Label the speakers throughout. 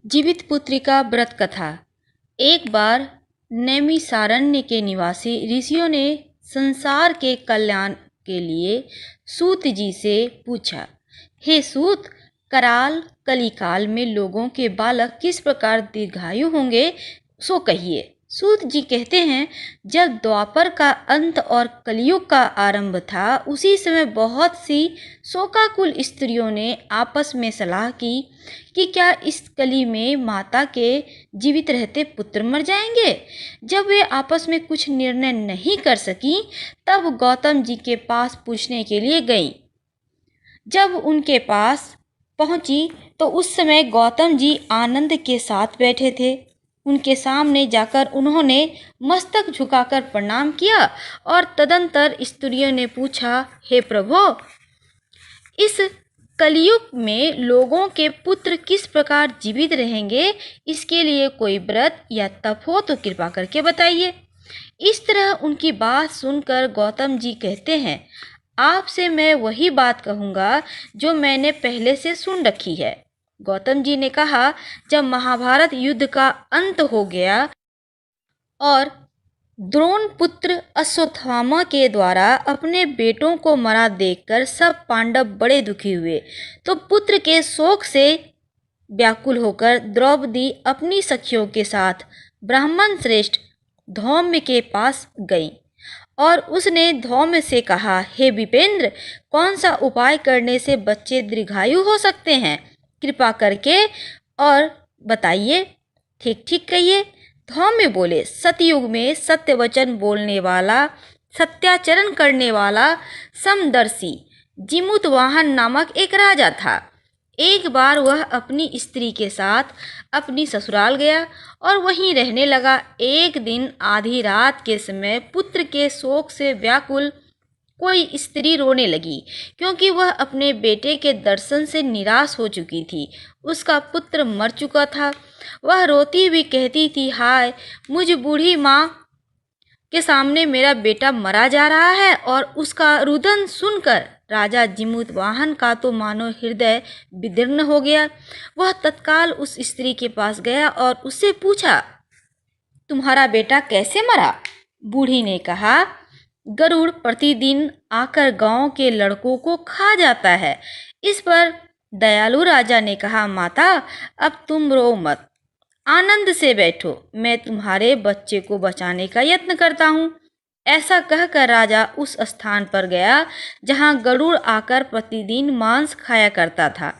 Speaker 1: जीवित पुत्रिका व्रत कथा। एक बार नैमिषारण्य के निवासी ऋषियों ने संसार के कल्याण के लिए सूत जी से पूछा, हे सूत, कराल कलिकाल में लोगों के बालक किस प्रकार दीर्घायु होंगे, सो कहिए। सूत जी कहते हैं, जब द्वापर का अंत और कलयुग का आरंभ था, उसी समय बहुत सी शोकाकुल स्त्रियों ने आपस में सलाह की कि क्या इस कली में माता के जीवित रहते पुत्र मर जाएंगे। जब वे आपस में कुछ निर्णय नहीं कर सकी, तब गौतम जी के पास पूछने के लिए गईं। जब उनके पास पहुंची तो उस समय गौतम जी आनंद के साथ बैठे थे। उनके सामने जाकर उन्होंने मस्तक झुकाकर प्रणाम किया और तदंतर स्त्रियों ने पूछा, हे प्रभु, इस कलयुग में लोगों के पुत्र किस प्रकार जीवित रहेंगे, इसके लिए कोई व्रत या तप हो तो कृपा करके बताइए। इस तरह उनकी बात सुनकर गौतम जी कहते हैं, आपसे मैं वही बात कहूँगा जो मैंने पहले से सुन रखी है। गौतम जी ने कहा, जब महाभारत युद्ध का अंत हो गया और द्रोण पुत्र अश्वत्थामा के द्वारा अपने बेटों को मरा देखकर सब पांडव बड़े दुखी हुए, तो पुत्र के शोक से व्याकुल होकर द्रौपदी अपनी सखियों के साथ ब्राह्मण श्रेष्ठ धौम्य के पास गई और उसने धौम्य से कहा, हे विपेंद्र, कौन सा उपाय करने से बच्चे दीर्घायु हो सकते हैं, कृपा करके और बताइए, ठीक ठीक कहिए। धौम्य बोले, सतयुग में सत्य वचन बोलने वाला, सत्याचरण करने वाला समदर्शी जिमुतवाहन नामक एक राजा था। एक बार वह अपनी स्त्री के साथ अपनी ससुराल गया और वहीं रहने लगा। एक दिन आधी रात के समय पुत्र के शोक से व्याकुल कोई स्त्री रोने लगी, क्योंकि वह अपने बेटे के दर्शन से निराश हो चुकी थी। उसका पुत्र मर चुका था। वह रोती हुई कहती थी, हाय, मुझ बूढ़ी माँ के सामने मेरा बेटा मरा जा रहा है। और उसका रुदन सुनकर राजा जिमुतवाहन का तो मानो हृदय विदीर्ण हो गया। वह तत्काल उस स्त्री के पास गया और उससे पूछा, तुम्हारा बेटा कैसे मरा? बूढ़ी ने कहा, गरुड़ प्रतिदिन आकर गांव के लड़कों को खा जाता है। इस पर दयालु राजा ने कहा, माता, अब तुम रो मत, आनंद से बैठो, मैं तुम्हारे बच्चे को बचाने का यत्न करता हूँ। ऐसा कहकर राजा उस स्थान पर गया जहाँ गरुड़ आकर प्रतिदिन मांस खाया करता था।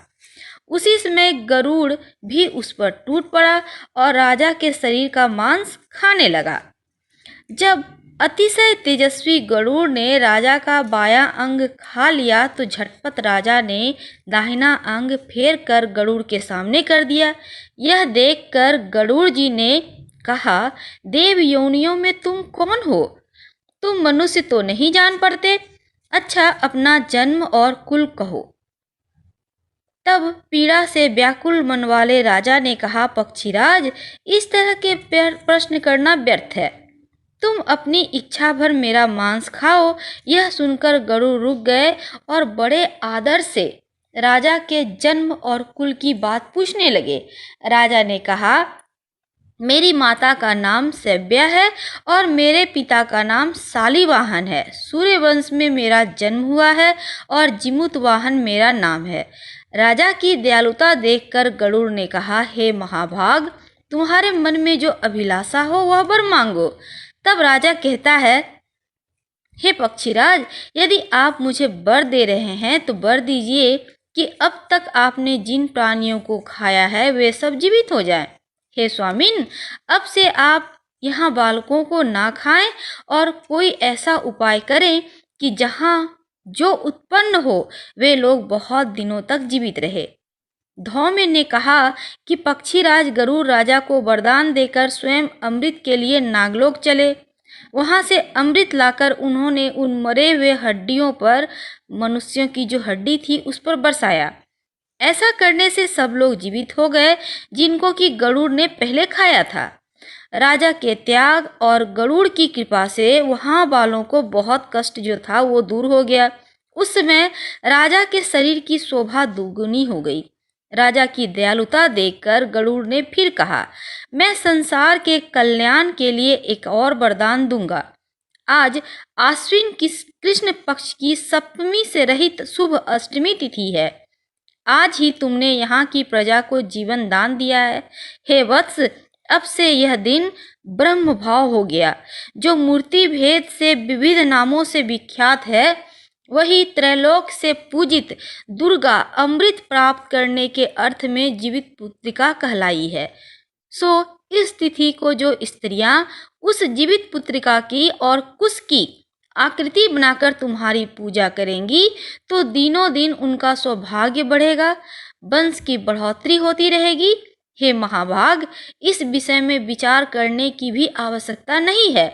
Speaker 1: उसी समय गरुड़ भी उस पर टूट पड़ा और राजा के शरीर का मांस खाने लगा। जब अतिशय तेजस्वी गरुड़ ने राजा का बायां अंग खा लिया तो झटपट राजा ने दाहिना अंग फेर कर गरुड़ के सामने कर दिया। यह देखकर गरुड़ जी ने कहा, देव योनियों में तुम कौन हो? तुम मनुष्य तो नहीं जान पड़ते। अच्छा, अपना जन्म और कुल कहो। तब पीड़ा से व्याकुल मन वाले राजा ने कहा, पक्षीराज, इस तरह के प्रश्न करना व्यर्थ है। तुम अपनी इच्छा भर मेरा मांस खाओ। यह सुनकर गरुड़ रुक गए और बड़े आदर से राजा के जन्म और कुल की बात पूछने लगे। राजा ने कहा, मेरी माता का नाम सैव्या है और मेरे पिता का नाम शालिवाहन है। सूर्यवंश में मेरा जन्म हुआ है और जिमुतवाहन मेरा नाम है। राजा की दयालुता देखकर गरुड़ ने कहा, हे महाभाग, तुम्हारे मन में जो अभिलाषा हो वह वर मांगो। तब राजा कहता है, हे पक्षीराज, यदि आप मुझे वर दे रहे हैं तो वर दीजिए कि अब तक आपने जिन प्राणियों को खाया है वे सब जीवित हो जाएं। हे स्वामिन, अब से आप यहाँ बालकों को ना खाएं और कोई ऐसा उपाय करें कि जहाँ जो उत्पन्न हो वे लोग बहुत दिनों तक जीवित रहे। धौम्य ने कहा कि पक्षीराज गरुड़ राजा को वरदान देकर स्वयं अमृत के लिए नागलोक चले। वहां से अमृत लाकर उन्होंने उन मरे हुए हड्डियों पर मनुष्यों की जो हड्डी थी उस पर बरसाया। ऐसा करने से सब लोग जीवित हो गए जिनको कि गरुड़ ने पहले खाया था। राजा के त्याग और गरुड़ की कृपा से वहां वालों को बहुत कष्ट जो था वो दूर हो गया। उस समय राजा के शरीर की शोभा दुगुनी हो गई। राजा की दयालुता देखकर गरुड़ ने फिर कहा, मैं संसार के कल्याण के लिए एक और वरदान दूंगा। आज आश्विन की कृष्ण पक्ष की सप्तमी से रहित शुभ अष्टमी तिथि है। आज ही तुमने यहाँ की प्रजा को जीवन दान दिया है। हे वत्स, अब से यह दिन ब्रह्म भाव हो गया। जो मूर्ति भेद से विविध नामों से विख्यात है, वही त्रैलोक से पूजित दुर्गा अमृत प्राप्त करने के अर्थ में जीवित पुत्रिका कहलाई है। सो इस तिथि को जो स्त्रियां उस जीवित पुत्रिका की और कुश की आकृति बनाकर तुम्हारी पूजा करेंगी, तो दिनों दिन उनका सौभाग्य बढ़ेगा, वंश की बढ़ोतरी होती रहेगी। हे महाभाग, इस विषय में विचार करने की भी आवश्यकता नहीं है।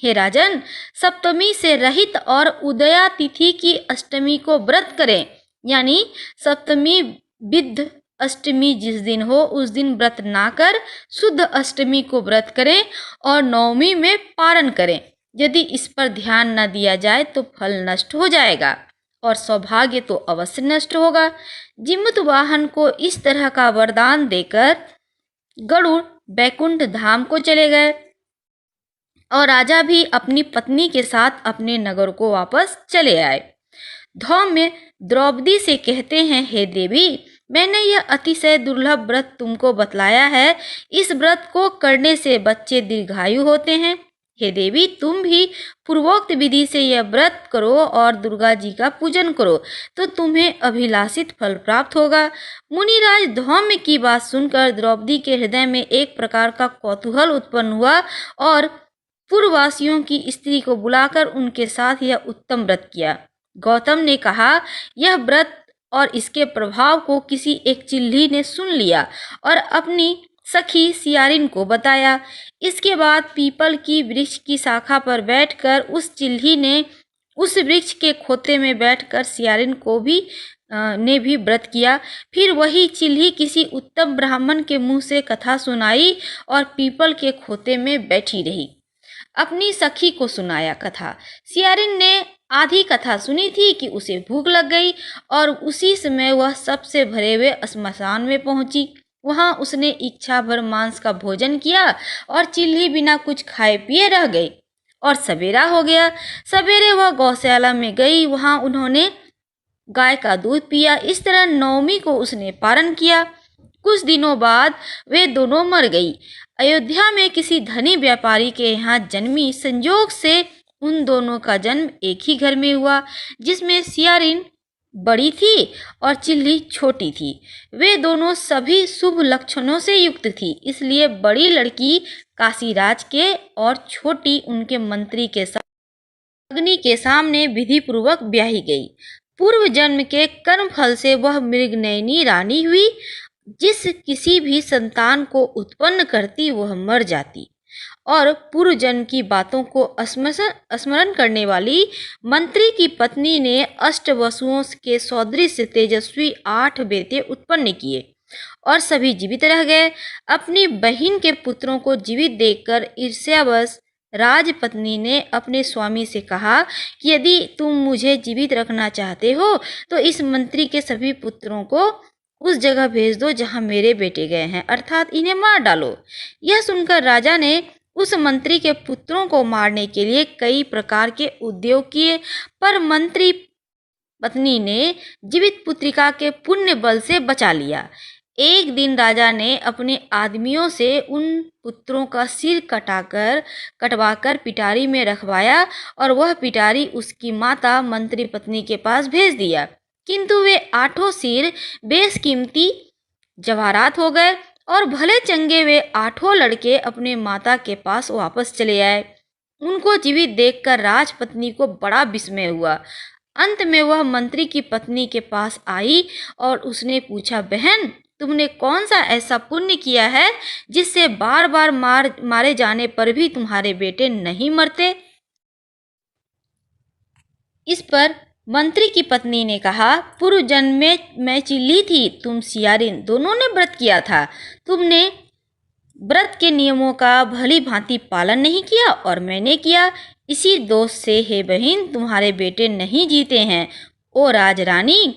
Speaker 1: हे राजन, सप्तमी से रहित और उदया तिथि की अष्टमी को व्रत करें, यानी सप्तमी विद्ध अष्टमी जिस दिन हो उस दिन व्रत ना कर शुद्ध अष्टमी को व्रत करें और नवमी में पारण करें। यदि इस पर ध्यान न दिया जाए तो फल नष्ट हो जाएगा और सौभाग्य तो अवश्य नष्ट होगा। जिमत वाहन को इस तरह का वरदान देकर गरुड़ बैकुंठ धाम को चले गए और राजा भी अपनी पत्नी के साथ अपने नगर को वापस चले आए। धौम्य द्रौपदी से कहते हैं, हे देवी, मैंने यह अतिशय दुर्लभ व्रत तुमको बतलाया है। इस व्रत को करने से बच्चे दीर्घायु होते हैं। हे देवी, तुम भी पूर्वोक्त विधि से यह व्रत करो और दुर्गा जी का पूजन करो, तो तुम्हें अभिलाषित फल प्राप्त होगा। मुनिराज धौम्य की बात सुनकर द्रौपदी के हृदय में एक प्रकार का कौतूहल उत्पन्न हुआ और पूर्ववासियों की स्त्री को बुलाकर उनके साथ यह उत्तम व्रत किया। गौतम ने कहा, यह व्रत और इसके प्रभाव को किसी एक चिल्ली ने सुन लिया और अपनी सखी सियारिन को बताया। इसके बाद पीपल की वृक्ष की शाखा पर बैठकर उस चिल्ली ने उस वृक्ष के खोते में बैठकर सियारिन को भी ने भी व्रत किया। फिर वही चिल्ली किसी उत्तम ब्राह्मण के मुंह से कथा सुनाई और पीपल के खोते में बैठी रही। अपनी सखी को सुनाया कथा। सियारिन ने आधी कथा सुनी थी कि उसे भूख लग गई और उसी समय वह सबसे भरे हुए श्मशान में पहुंची। वहां उसने इच्छा भर मांस का भोजन किया और चिल्ली बिना कुछ खाए पिए रह गई और सवेरा हो गया। सवेरे वह गौशाला में गई, वहां उन्होंने गाय का दूध पिया। इस तरह नवमी को उसने पारण किया। कुछ दिनों बाद वे दोनों मर गई। अयोध्या में किसी धनी व्यापारी के यहाँ जन्मी। संयोग से उन दोनों का जन्म एक ही घर में हुआ, जिसमें सियारिन बड़ी थी और चिल्ली छोटी थी। वे दोनों सभी शुभ लक्षणों से युक्त थी, इसलिए बड़ी लड़की काशीराज के और छोटी उनके मंत्री के साथ अग्नि के सामने विधि पूर्वक ब्याही गई। पूर्व जन्म के कर्म फल से वह मृगनयनी रानी हुई। जिस किसी भी संतान को उत्पन्न करती वह मर जाती और पूर्व जन्म की बातों को स्मरण करने वाली मंत्री की पत्नी ने अष्टवसुओं के सदृश तेजस्वी 8 बेटे उत्पन्न किए और सभी जीवित रह गए। अपनी बहन के पुत्रों को जीवित देखकर ईर्ष्यावश राजपत्नी ने अपने स्वामी से कहा कि यदि तुम मुझे जीवित रखना चाहते हो तो इस मंत्री के सभी पुत्रों को उस जगह भेज दो जहां मेरे बेटे गए हैं, अर्थात इन्हें मार डालो। यह सुनकर राजा ने उस मंत्री के पुत्रों को मारने के लिए कई प्रकार के उद्योग किए, पर मंत्री पत्नी ने जीवित पुत्रिका के पुण्य बल से बचा लिया। एक दिन राजा ने अपने आदमियों से उन पुत्रों का सिर कटवाकर पिटारी में रखवाया और वह पिटारी उसकी माता मंत्री पत्नी के पास भेज दिया, किंतु वे 8 सिर बेशकीमती जवाहरात हो गए और भले चंगे वे 8 लड़के अपने माता के पास वापस चले आए। उनको जीवित देखकर राजपत्नी को बड़ा विस्मय हुआ। अंत में वह मंत्री की पत्नी के पास आई और उसने पूछा, बहन, तुमने कौन सा ऐसा पुण्य किया है जिससे बार बार मारे जाने पर भी तुम्हारे बेटे नहीं मरते? इस पर मंत्री की पत्नी ने कहा, पूर्व जन्म में मैं चिल्ली थी, तुम सियारिन, दोनों ने व्रत किया था। तुमने व्रत के नियमों का भली भांति पालन नहीं किया और मैंने किया। इसी दोष से हे बहन तुम्हारे बेटे नहीं जीते हैं। ओ राजरानी,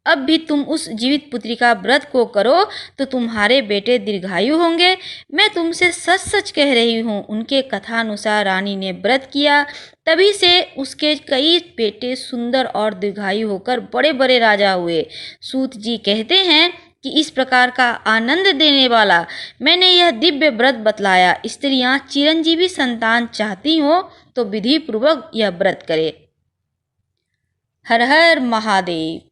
Speaker 1: अब भी तुम उस जीवित पुत्री का व्रत को करो तो तुम्हारे बेटे दीर्घायु होंगे। मैं तुमसे सच सच कह रही हूँ। उनके कथानुसार रानी ने व्रत किया, तभी से उसके कई बेटे सुंदर और दीर्घायु होकर बड़े बड़े राजा हुए। सूत जी कहते हैं कि इस प्रकार का आनंद देने वाला मैंने यह दिव्य व्रत बतलाया। स्त्रियां चिरंजीवी संतान चाहती हो तो विधि पूर्वक यह व्रत करे। हर हर महादेव।